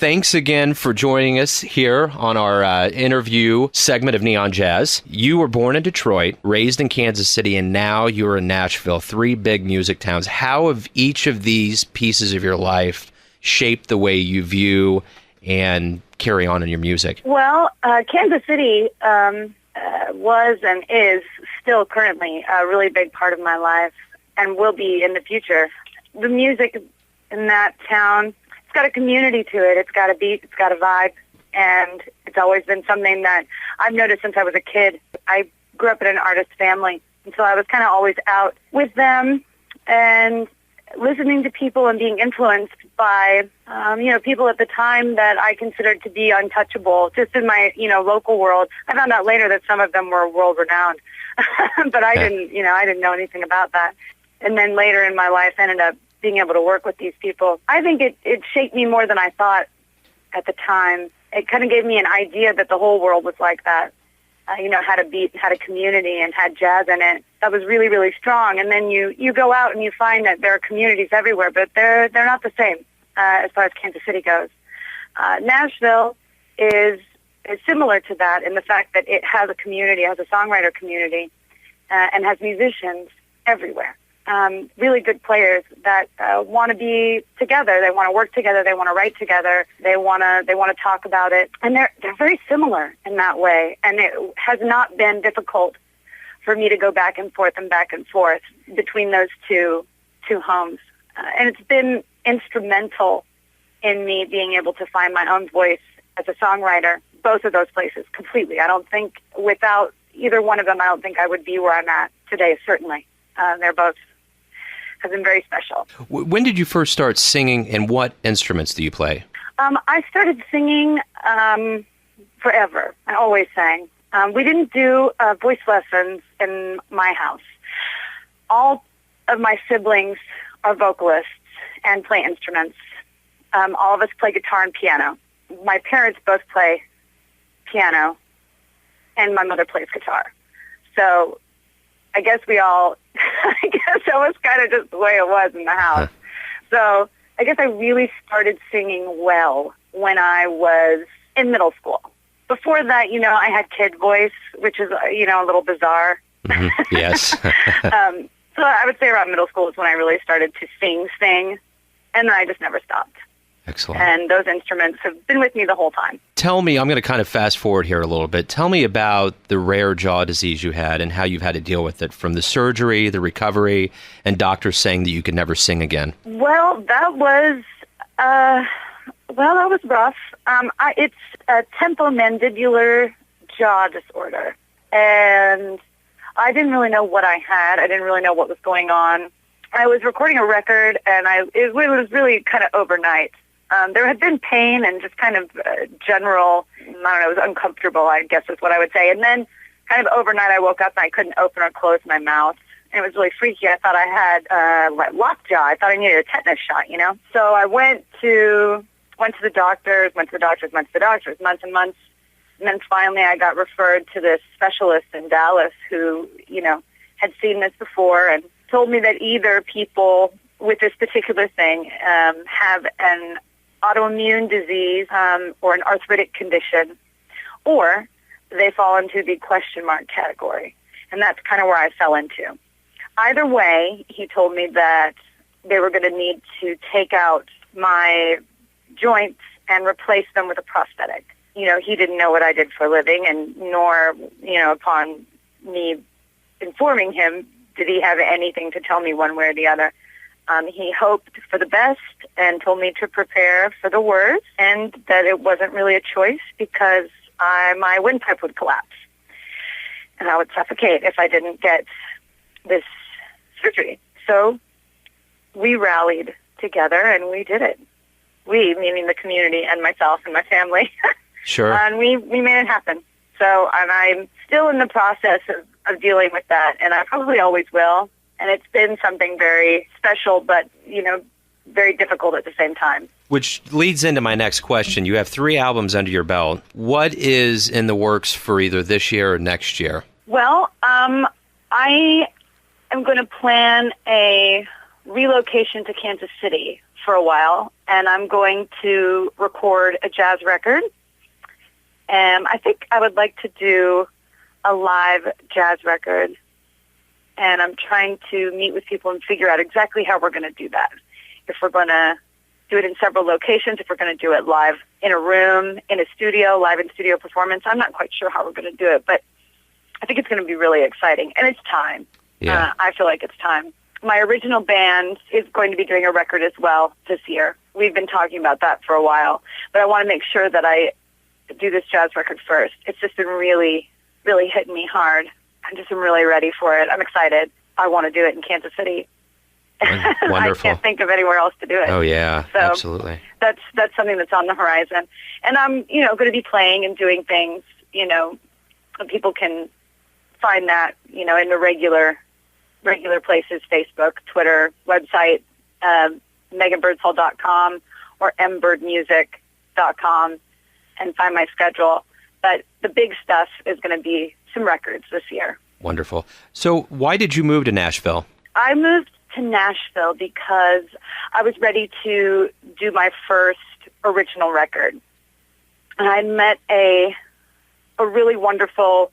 thanks again for joining us here on our interview segment of Neon Jazz. You were born in Detroit, raised in Kansas City, and now you're in Nashville, 3 big music towns. How have each of these pieces of your life shaped the way you view and carry on in your music? Well, Kansas City was and is still currently a really big part of my life and will be in the future. The music in that town, it's got a community to it. It's got a beat, it's got a vibe, and it's always been something that I've noticed since I was a kid. I grew up in an artist family, and so I was kind of always out with them and listening to people and being influenced by, people at the time that I considered to be untouchable, just in my, local world. I found out later that some of them were world-renowned, but I didn't know anything about that. And then later in my life, I ended up being able to work with these people. I think it shaped me more than I thought at the time. It kind of gave me an idea that the whole world was like that. Had a beat, had a community, and had jazz in it. That was really, really strong. And then you go out and you find that there are communities everywhere, but they're not the same as far as Kansas City goes. Nashville is similar to that in the fact that it has a community, has a songwriter community, and has musicians everywhere. Really good players that want to be together. They want to work together. They want to write together. They want to talk about it. And they're very similar in that way. And it has not been difficult for me to go back and forth between those two homes. And it's been instrumental in me being able to find my own voice as a songwriter, both of those places completely. I don't think without either one of them, I don't think I would be where I'm at today, certainly. They're both have been very special. When did you first start singing, and what instruments do you play? I started singing forever. I always sang. We didn't do voice lessons in my house. All of my siblings are vocalists and play instruments. All of us play guitar and piano. My parents both play piano, and my mother plays guitar. So I guess that was kind of just the way it was in the house. So I guess I really started singing well when I was in middle school. Before that, I had kid voice, which is, a little bizarre. Mm-hmm. Yes. So I would say around middle school is when I really started to sing, and then I just never stopped. Excellent. And those instruments have been with me the whole time. Tell me, I'm going to kind of fast forward here a little bit. Tell me about the rare jaw disease you had and how you've had to deal with it, from the surgery, the recovery, and doctors saying that you could never sing again. Well, that was rough. It's a temporomandibular jaw disorder, and I didn't really know what I had. I didn't really know what was going on. I was recording a record, and it was really kind of overnight. There had been pain and just kind of general, it was uncomfortable, I guess is what I would say. And then kind of overnight I woke up and I couldn't open or close my mouth. And it was really freaky. I thought I had lockjaw. I thought I needed a tetanus shot, So I went to the doctors, months and months. And then finally I got referred to this specialist in Dallas who, had seen this before and told me that either people with this particular thing have an autoimmune disease or an arthritic condition, or they fall into the question mark category. And that's kind of where I fell into. Either way, he told me that they were going to need to take out my joints and replace them with a prosthetic. He didn't know what I did for a living, and nor, upon me informing him, did he have anything to tell me one way or the other. He hoped for the best and told me to prepare for the worst, and that it wasn't really a choice because my windpipe would collapse and I would suffocate if I didn't get this surgery. So we rallied together and we did it. We, meaning the community and myself and my family. Sure. And we made it happen. So and I'm still in the process of dealing with that, and I probably always will. And it's been something very special, but, very difficult at the same time. Which leads into my next question. You have 3 albums under your belt. What is in the works for either this year or next year? Well, I am going to plan a relocation to Kansas City for a while, and I'm going to record a jazz record. And I think I would like to do a live jazz record, and I'm trying to meet with people and figure out exactly how we're going to do that. If we're going to do it in several locations, if we're going to do it live in a room, in a studio, live in studio performance. I'm not quite sure how we're going to do it, but I think it's going to be really exciting, and it's time. Yeah. I feel like it's time. My original band is going to be doing a record as well this year. We've been talking about that for a while, but I want to make sure that I do this jazz record first. It's just been really, really hitting me hard. I'm really ready for it. I'm excited. I want to do it in Kansas City. Wonderful. I can't think of anywhere else to do it. Oh, yeah, so absolutely. That's something that's on the horizon. And I'm, going to be playing and doing things, and people can find that, in the regular places, Facebook, Twitter, website, meganbirdsall.com or mbirdmusic.com, and find my schedule. But the big stuff is going to be some records this year. Wonderful. So why did you move to Nashville? I moved to Nashville because I was ready to do my first original record. And I met a really wonderful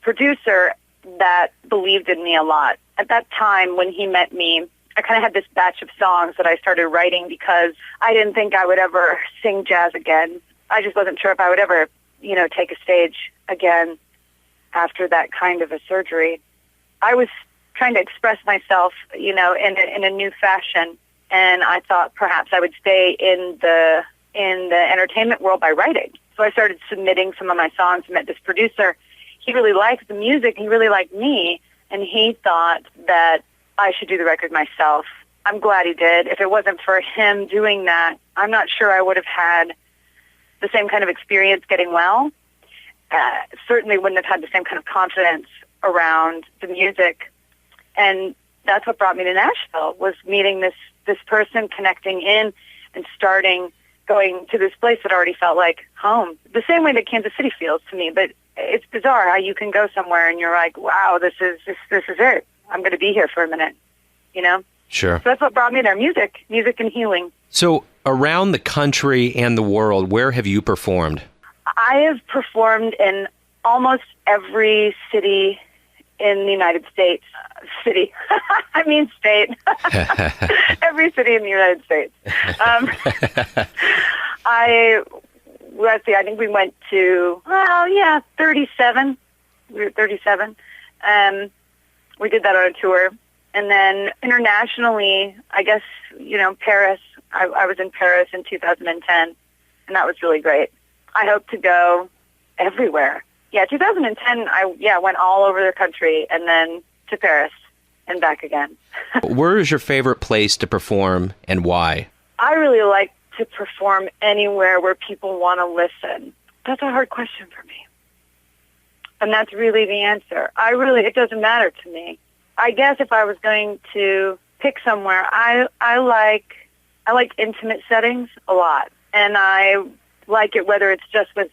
producer that believed in me a lot. At that time, when he met me, I kind of had this batch of songs that I started writing because I didn't think I would ever sing jazz again. I just wasn't sure if I would ever, take a stage again after that kind of a surgery. I was trying to express myself, in a new fashion, and I thought perhaps I would stay in the entertainment world by writing. So I started submitting some of my songs. I met this producer. He really liked the music. He really liked me, and he thought that I should do the record myself. I'm glad he did. If it wasn't for him doing that, I'm not sure I would have had the same kind of experience getting well. Certainly wouldn't have had the same kind of confidence around the music. And that's what brought me to Nashville, was meeting this person, connecting in, and going to this place that already felt like home. The same way that Kansas City feels to me, but it's bizarre how you can go somewhere and you're like, wow, this is it. I'm going to be here for a minute, Sure. So that's what brought me there, music and healing. So around the country and the world, where have you performed? I have performed in almost every city in the United States. City. I mean state. Every city in the United States. Let's see, I think we went to, 37. We were 37. We did that on a tour. And then internationally, I guess, Paris. I was in Paris in 2010, and that was really great. I hope to go everywhere. Yeah, 2010, I went all over the country and then to Paris and back again. Where is your favorite place to perform and why? I really like to perform anywhere where people want to listen. That's a hard question for me. And that's really the answer. It doesn't matter to me. I guess if I was going to pick somewhere, I like intimate settings a lot. And I like it whether it's just with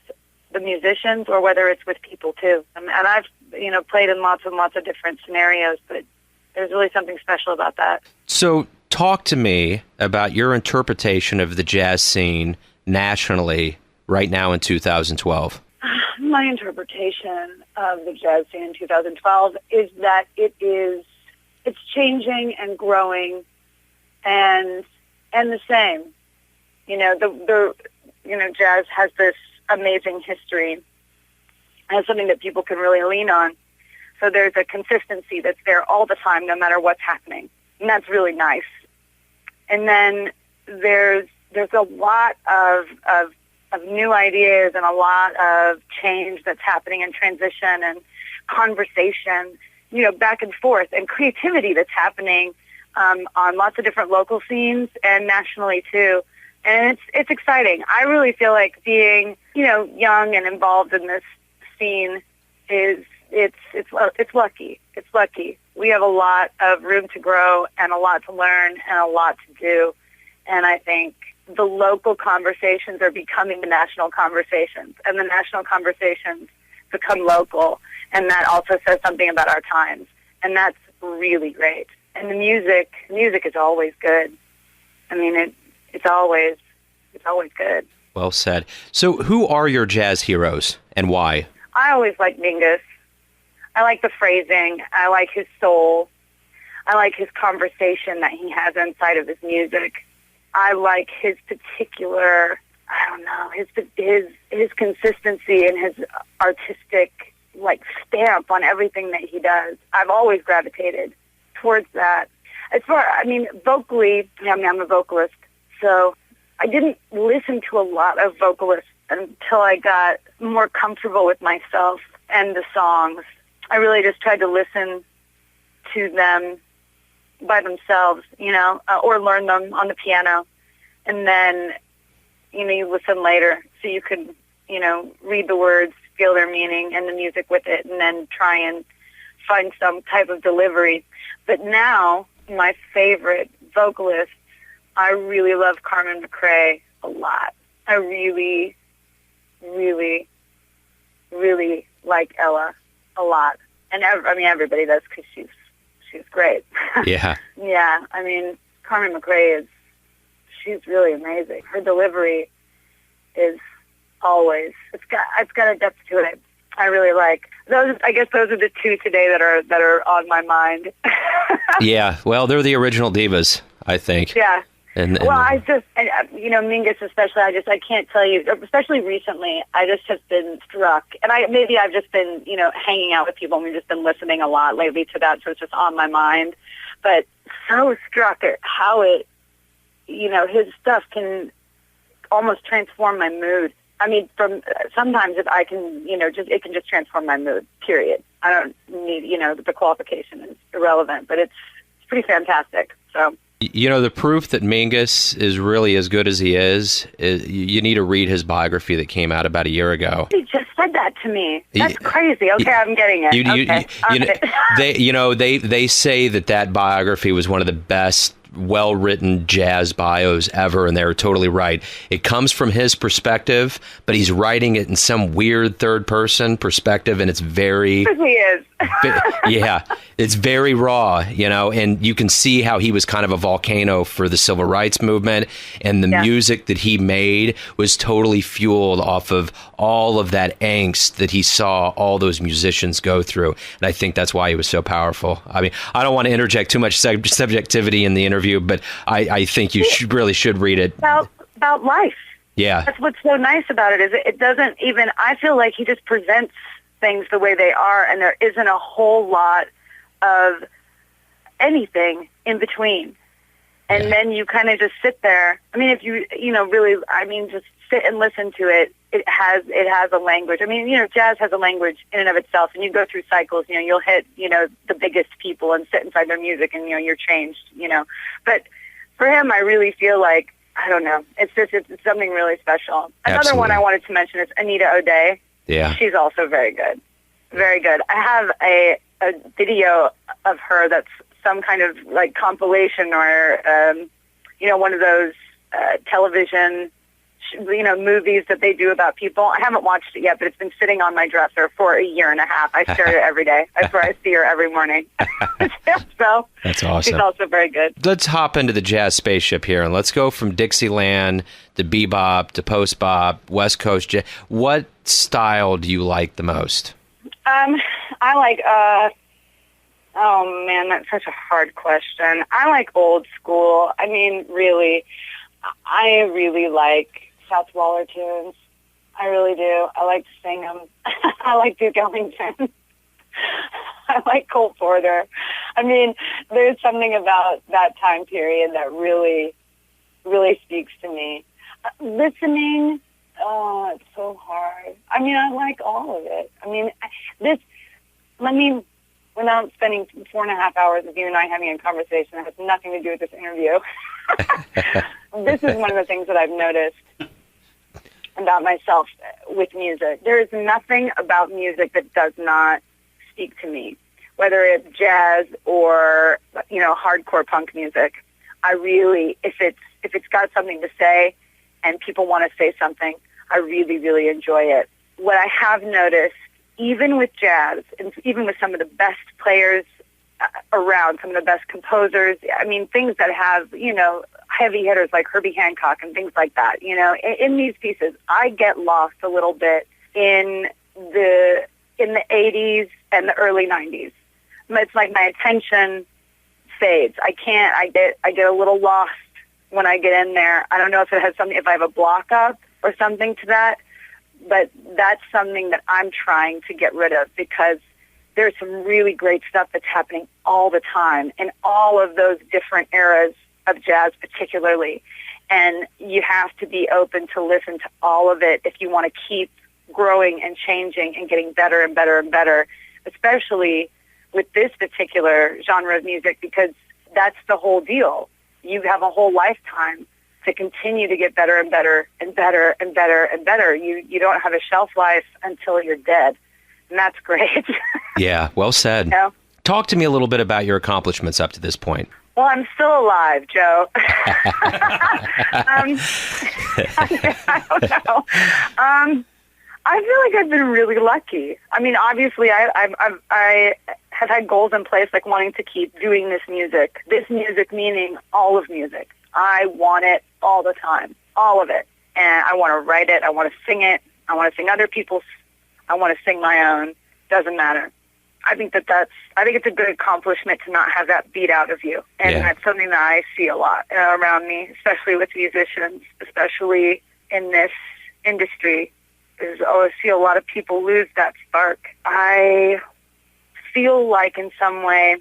the musicians or whether it's with people too. And I've, played in lots and lots of different scenarios, but there's really something special about that. So talk to me about your interpretation of the jazz scene nationally right now in 2012. My interpretation of the jazz scene in 2012 is that it's changing and growing and the same. Jazz has this amazing history, and something that people can really lean on. So there's a consistency that's there all the time, no matter what's happening, and that's really nice. And then there's a lot of new ideas and a lot of change that's happening in transition and conversation, back and forth, and creativity that's happening on lots of different local scenes and nationally too. And it's exciting. I really feel like being, young and involved in this scene it's lucky. It's lucky. We have a lot of room to grow and a lot to learn and a lot to do. And I think the local conversations are becoming the national conversations, and the national conversations become local. And that also says something about our times. And that's really great. And the music is always good. I mean, it's always good. Well said. So who are your jazz heroes and why? I always like Mingus. I like the phrasing. I like his soul. I like his conversation that he has inside of his music. I like his particular, I don't know, his consistency and his artistic, like, stamp on everything that he does. I've always gravitated towards that. Vocally, I'm a vocalist, so I didn't listen to a lot of vocalists until I got more comfortable with myself and the songs. I really just tried to listen to them by themselves, or learn them on the piano. And then, you listen later so you could, read the words, feel their meaning and the music with it, and then try and find some type of delivery. But now, my favorite vocalist, I really love Carmen McRae a lot. I really, really, really like Ella a lot. And everybody does because she's great. Yeah. Yeah, Carmen McRae she's really amazing. Her delivery is always, it's got a depth to it. I really like those. I guess those are the two today that are on my mind. Yeah, well, they're the original divas, I think. Yeah. And Mingus especially, I can't tell you, especially recently, I just have been struck. And I've just been, hanging out with people and we've just been listening a lot lately to that, so it's just on my mind. But so struck at how his stuff can almost transform my mood. From sometimes if I can, it can just transform my mood, period. I don't need, the qualification is irrelevant, but it's pretty fantastic, so. The proof that Mingus is really as good as he is you need to read his biography that came out about a year ago. He just said that to me. That's crazy. Okay, I'm getting it. They say that biography was one of the best well-written jazz bios ever, and they're totally right. It comes from his perspective, but he's writing it in some weird third-person perspective, and it's very... He is. Yeah, it's very raw, and you can see how he was kind of a volcano for the civil rights movement, and the music that he made was totally fueled off of all of that angst that he saw all those musicians go through, and I think that's why he was so powerful. I don't want to interject too much subjectivity in the interview, but I think you really should read it. About life. Yeah. That's what's so nice about it, is it doesn't even, I feel like he just presents things the way they are, and there isn't a whole lot of anything in between. And then you kind of just sit there. If you, really, just sit and listen to it. It has a language. Jazz has a language in and of itself, and you go through cycles. You'll hit, the biggest people and sit inside their music, and, you're changed, But for him, I really feel like, I don't know, it's something really special. Another one I wanted to mention is Anita O'Day. Yeah. She's also very good. Very good. I have a video of her that's some kind of like compilation or, one of those television, movies that they do about people. I haven't watched it yet, but it's been sitting on my dresser for a year and a half. I stare at it every day. I swear I see her every morning. So that's awesome. She's also very good. Let's hop into the jazz spaceship here, and let's go from Dixieland to bebop to post-bop, West Coast jazz. What style do you like the most? I like, oh man, that's such a hard question. I like old school. Really, I really like South Waller tunes. I really do. I like to sing them. I like Duke Ellington. I like Cole Porter. There's something about that time period that really, really speaks to me. Listening, it's so hard. I like all of it. Without spending 4.5 hours with you and I having a conversation that has nothing to do with this interview, this is one of the things that I've noticed about myself with music. There is nothing about music that does not speak to me, whether it's jazz or, hardcore punk music. I really, if it's got something to say and people want to say something, I really, really enjoy it. What I have noticed, even with jazz, and even with some of the best players around, some of the best composers, things that have, heavy hitters like Herbie Hancock and things like that. You know, in these pieces, I get lost a little bit in the 80s and the early 90s. It's like my attention fades. I get a little lost when I get in there. I don't know if it has something, if I have a block up or something to that, but that's something that I'm trying to get rid of, because there's some really great stuff that's happening all the time in all of those different eras of jazz particularly. And you have to be open to listen to all of it if you want to keep growing and changing and getting better and better and better, especially with this particular genre of music, because that's the whole deal. You have a whole lifetime to continue to get better and better and better and better and better. You don't have a shelf life until you're dead. And that's great. Yeah, well said. You know? Talk to me a little bit about your accomplishments up to this point. Well, I'm still alive, Joe. I don't know. I feel like I've been really lucky. I mean, obviously, I have had goals in place, like wanting to keep doing this music. This music meaning all of music. I want it all the time, all of it. And I want to write it. I want to sing it. I want to sing other people's. I want to sing my own. Doesn't matter. I think it's a good accomplishment to not have that beat out of you. And that's something that I see a lot around me, especially with musicians, especially in this industry. I see a lot of people lose that spark. I feel like in some way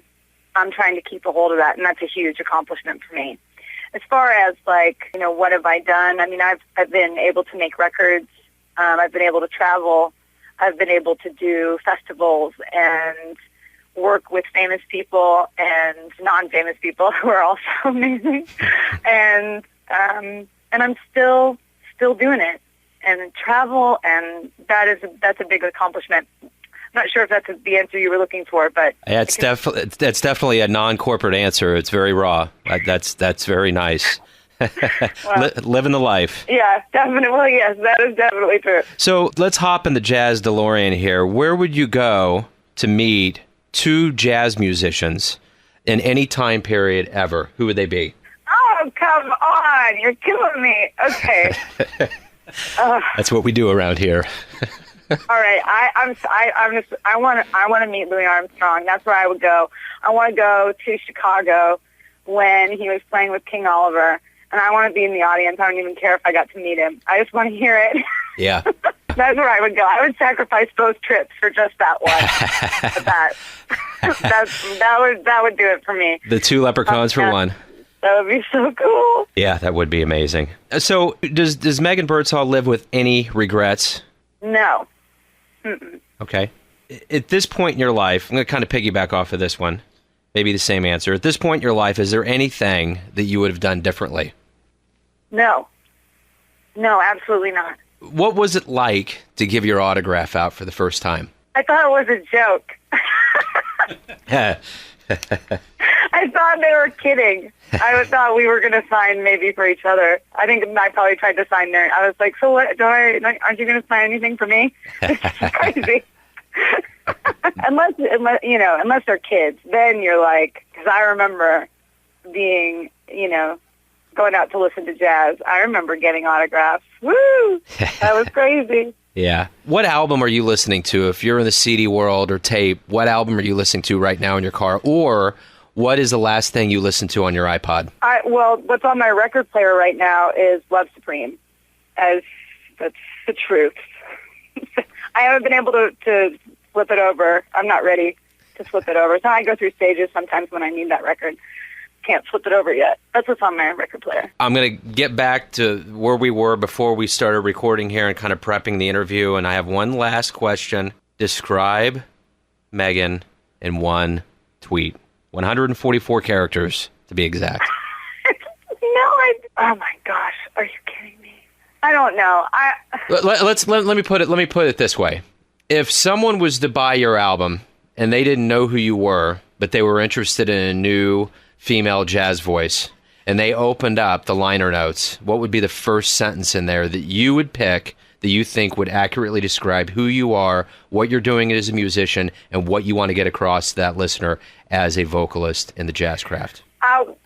I'm trying to keep a hold of that, and that's a huge accomplishment for me. As far as, like, you know, what have I done? I mean, I've been able to make records. I've been able to travel. I've been able to do festivals and work with famous people and non-famous people who are also amazing. And I'm still doing it and travel, and that's a big accomplishment. I'm not sure if that's the answer you were looking for, but that's definitely a non-corporate answer. It's very raw. That's very nice. Well, living the life. Yeah, definitely. Yes, that is definitely true. So let's hop in the Jazz DeLorean here. Where would you go to meet two jazz musicians in any time period ever? Who would they be? Oh, come on! You're killing me. Okay. That's what we do around here. All right, I want to meet Louis Armstrong. That's where I would go. I want to go to Chicago when he was playing with King Oliver. And I want to be in the audience. I don't even care if I got to meet him. I just want to hear it. Yeah. That's where I would go. I would sacrifice both trips for just that one. that would do it for me. The two leprechauns for one. That would be so cool. Yeah, that would be amazing. So does Megan Birdsall live with any regrets? No. Mm-mm. Okay. At this point in your life, I'm going to kind of piggyback off of this one. Maybe the same answer. At this point in your life, is there anything that you would have done differently? No. No, absolutely not. What was it like to give your autograph out for the first time? I thought it was a joke. I thought they were kidding. I thought we were going to sign maybe for each other. I think I probably tried to sign there. I was like, so what? Aren't you going to sign anything for me? It's crazy. unless they're kids, then you're like, because I remember being, going out to listen to jazz. I remember getting autographs. Woo! That was crazy. Yeah. What album are you listening to? If you're in the CD world or tape, what album are you listening to right now in your car? Or what is the last thing you listened to on your iPod? What's on my record player right now is Love Supreme. That's the truth. I haven't been able to flip it over. I'm not ready to flip it over. So I go through stages sometimes when I need that record. Can't flip it over yet. That's what's on my record player. I'm going to get back to where we were before we started recording here and kind of prepping the interview. And I have one last question. Describe Megan in one tweet. 144 characters, to be exact. Oh my gosh. Are you kidding me? I don't know. Let me put it this way. If someone was to buy your album and they didn't know who you were, but they were interested in a new female jazz voice, and they opened up the liner notes, what would be the first sentence in there that you would pick that you think would accurately describe who you are, what you're doing as a musician, and what you want to get across to that listener as a vocalist in the jazz craft?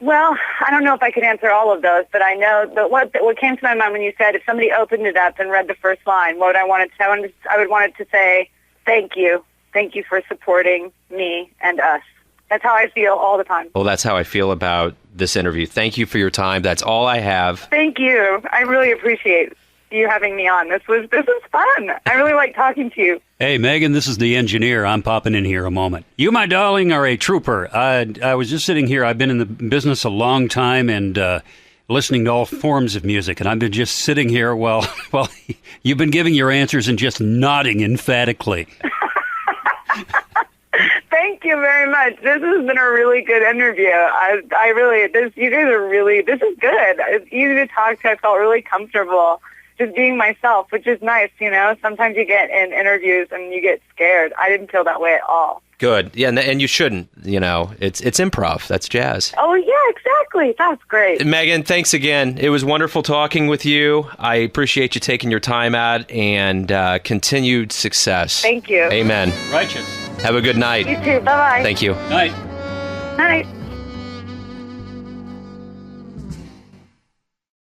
Well, I don't know if I could answer all of those, but I know that what came to my mind when you said if somebody opened it up and read the first line, what I wanted to, I would want it to say, thank you for supporting me and us. That's how I feel all the time. Well, that's how I feel about this interview. Thank you for your time. That's all I have. Thank you. I really appreciate you having me on. This was fun. I really like talking to you. Hey, Megan, this is the engineer. I'm popping in here a moment. You, my darling, are a trooper. I was just sitting here. I've been in the business a long time and listening to all forms of music, and I've been just sitting here while you've been giving your answers and just nodding emphatically. Thank you very much. This has been a really good interview. You guys are really, this is good. It's easy to talk to. I felt really comfortable just being myself, which is nice, you know. Sometimes you get in interviews and you get scared. I didn't feel that way at all. Good. Yeah, and you shouldn't, you know. It's improv. That's jazz. Oh, yeah, exactly. That's great. Megan, thanks again. It was wonderful talking with you. I appreciate you taking your time out, and continued success. Thank you. Amen. Righteous. Have a good night. You too. Bye-bye. Thank you. Night. Night.